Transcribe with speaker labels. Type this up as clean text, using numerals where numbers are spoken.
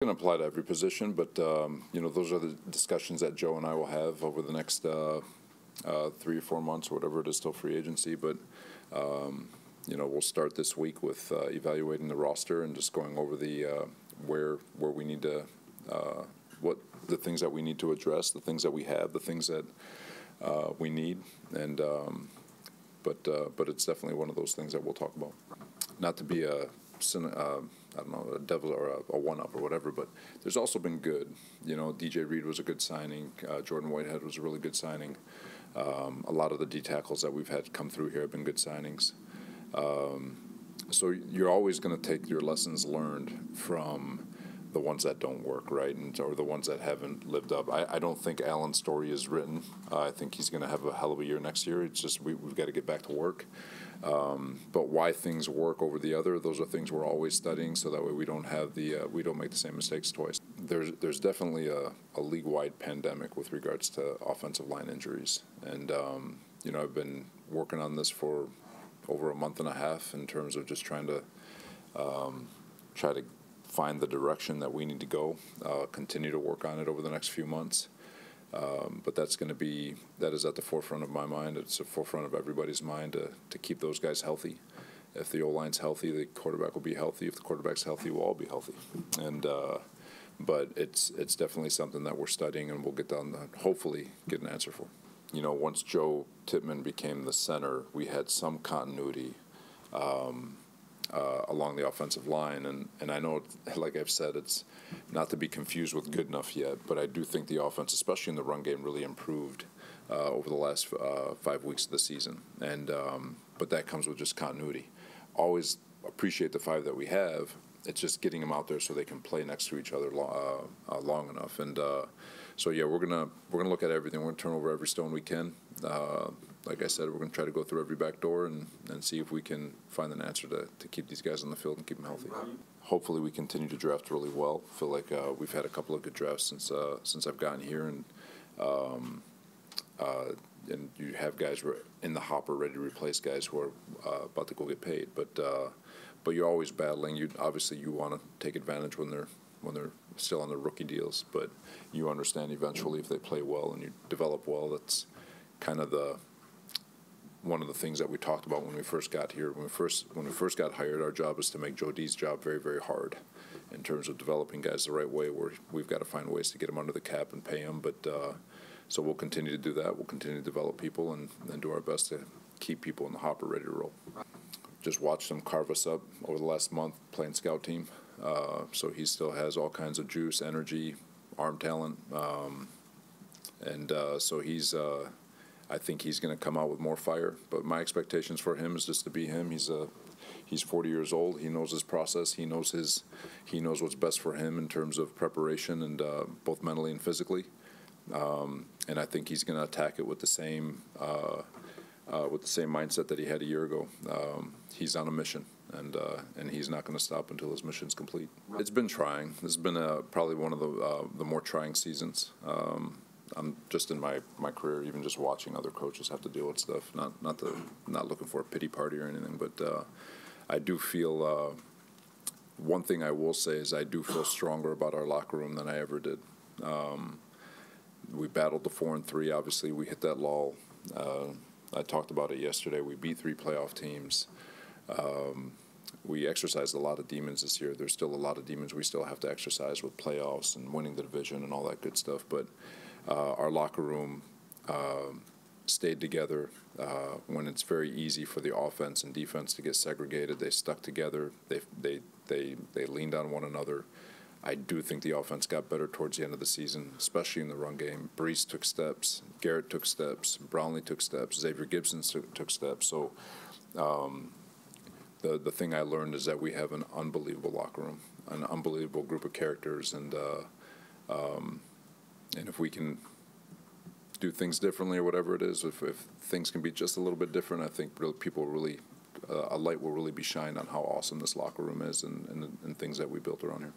Speaker 1: Going to apply to every position, but those are the discussions that Joe and I will have over the next 3 or 4 months, or whatever it is till free agency. But we'll start this week with evaluating the roster and just going over the where we need to, what the things that we need to address, the things that we have, the things that we need, and but it's definitely one of those things that we'll talk about. Not to be I don't know, a devil or a one-up or whatever, but there's also been good. DJ Reed was a good signing. Jordan Whitehead was a really good signing. A lot of the D tackles that we've had come through here have been good signings. So you're always going to take your lessons learned from the ones that don't work, right, or the ones that haven't lived up. I don't think Allen's story is written. I think he's going to have a hell of a year next year. It's just we've got to get back to work. But why things work over the other, those are things we're always studying, so that way we don't have we don't make the same mistakes twice. There's definitely a league-wide pandemic with regards to offensive line injuries, and I've been working on this for over a month and a half in terms of just trying to try to find the direction that we need to go, continue to work on it over the next few months. But that is at the forefront of my mind. It's the forefront of everybody's mind to keep those guys healthy. If the O-line's healthy, the quarterback will be healthy. If the quarterback's healthy, we'll all be healthy. And but it's definitely something that we're studying, and we'll get down hopefully get an answer for. Once Joe Tippmann became the center, we had some continuity along the offensive line, and I know, like I've said, it's not to be confused with good enough yet, but I do think the offense, especially in the run game, really improved over the last 5 weeks of the season, and but that comes with just continuity. Always appreciate the 5 that we have. It's just getting them out there so they can play next to each other long enough, and so yeah, we're gonna look at everything. We're gonna turn over every stone we can. Like I said, we're going to try to go through every back door and see if we can find an answer to keep these guys on the field and keep them healthy. Hopefully we continue to draft really well. I feel like we've had a couple of good drafts since I've gotten here, and you have guys in the hopper ready to replace guys who are about to go get paid. But you're always battling. You want to take advantage when they're still on their rookie deals, but you understand eventually if they play well and you develop well, that's kind of one of the things that we talked about when we first got here. When we first got hired, our job is to make Joe D's job very, very hard in terms of developing guys the right way, where we've got to find ways to get them under the cap and pay them. But so we'll continue to do that. We'll continue to develop people and do our best to keep people in the hopper ready to roll. Just watched him carve us up over the last month playing scout team. So he still has all kinds of juice, energy, arm talent, and so he's. I think he's going to come out with more fire, but my expectations for him is just to be him. He's 40 years old. He knows his process. He knows what's best for him in terms of preparation, and both mentally and physically. And I think he's going to attack it with the same mindset that he had a year ago. He's on a mission, and he's not going to stop until his mission's complete. It's been trying. This has been probably one of the more trying seasons. I'm just in my career, even just watching other coaches have to deal with stuff. Not looking for a pity party or anything, but I do feel. One thing I will say is I do feel stronger about our locker room than I ever did. We battled the 4-3. Obviously, we hit that lull. I talked about it yesterday. We beat 3 playoff teams. We exercised a lot of demons this year. There's still a lot of demons we still have to exercise with playoffs and winning the division and all that good stuff. But our locker room stayed together. When it's very easy for the offense and defense to get segregated, they stuck together. They leaned on one another. I do think the offense got better towards the end of the season, especially in the run game. Brees took steps. Garrett took steps. Brownlee took steps. Xavier Gibson took steps. So the thing I learned is that we have an unbelievable locker room, an unbelievable group of characters, and if we can do things differently or whatever it is, if things can be just a little bit different, I think people really, a light will really be shined on how awesome this locker room is and things that we built around here.